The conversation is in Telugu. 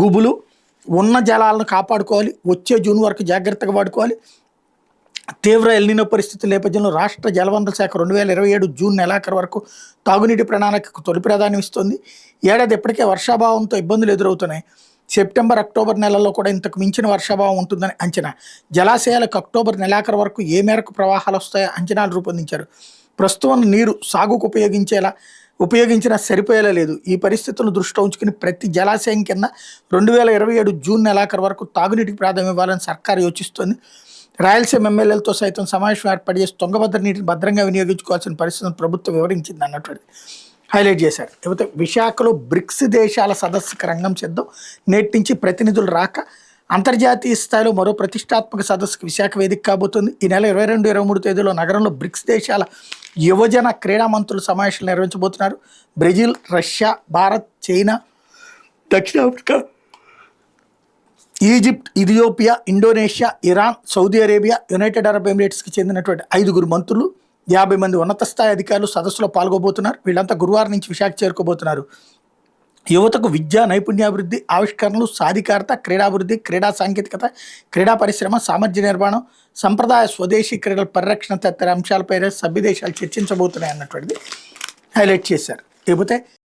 గుబులు ఉన్న జలాలను కాపాడుకోవాలి, వచ్చే జూన్ వరకు జాగ్రత్తగా వాడుకోవాలి. తీవ్ర ఎల్నినో పరిస్థితుల నేపథ్యంలో రాష్ట్ర జలవనరుల శాఖ 2027 జూన్ నెలాఖరు వరకు తాగునీటి ప్రణాళికకు తొలి ప్రాధాన్యం ఇస్తోంది. ఏడాది ఇప్పటికే వర్షాభావంతో ఇబ్బందులు ఎదురవుతున్నాయి. సెప్టెంబర్ అక్టోబర్ నెలల్లో కూడా ఇంతకు మించిన వర్షాభావం ఉంటుందని అంచనా. జలాశయాలకు అక్టోబర్ నెలాఖరు వరకు ఏ మేరకు ప్రవాహాలు వస్తాయో అంచనాలు రూపొందించారు. ప్రస్తుతం నీరు సాగుకు ఉపయోగించినా సరిపోయేలా లేదు. ఈ పరిస్థితులను దృష్టిలో ఉంచుకుని ప్రతి జలాశయం కింద 2027 జూన్ నెలాఖరు వరకు తాగునీటికి ప్రాధాన్యం ఇవ్వాలని సర్కారు యోచిస్తోంది. రాయలసీమ ఎమ్మెల్యేలతో సైతం సమావేశం ఏర్పాటు చేసి తుంగభద్ర నీటిని భద్రంగా వినియోగించుకోవాల్సిన పరిస్థితులను ప్రభుత్వం వివరించింది అన్నట్టు హైలైట్ చేశారు. లేకపోతే విశాఖలో బ్రిక్స్ దేశాల సదస్సుకు రంగం సిద్ధం. నేటి నుంచి ప్రతినిధులు రాక అంతర్జాతీయ స్థాయిలో మరో ప్రతిష్టాత్మక సదస్సుకు విశాఖ వేదిక కాబోతుంది. ఈ నెల 22, 23 తేదీలో నగరంలో బ్రిక్స్ దేశాల యువజన క్రీడా మంత్రుల సమావేశాలు నిర్వహించబోతున్నారు. బ్రెజిల్, రష్యా, భారత్, చైనా, దక్షిణాఫ్రికా, Egypt, Ethiopia, Indonesia, Iran, Saudi Arabia, United Arab ఎమిరేట్స్కి చెందినటువంటి 5 మంత్రులు, 50 మంది ఉన్నత స్థాయి అధికారులు సదస్సులో పాల్గొబోతున్నారు. వీళ్ళంతా గురువారం నుంచి విశాఖ చేరుకోబోతున్నారు. యువతకు విద్యా నైపుణ్యాభివృద్ధి, ఆవిష్కరణలు, సాధికారత, క్రీడాభివృద్ధి, క్రీడా సాంకేతికత, క్రీడా పరిశ్రమ, సామర్థ్య నిర్మాణం, సంప్రదాయ స్వదేశీ క్రీడల పరిరక్షణ తదితర అంశాలపై సభ్య దేశాలు చర్చించబోతున్నాయి అన్నటువంటిది హైలైట్ చేశారు. లేకపోతే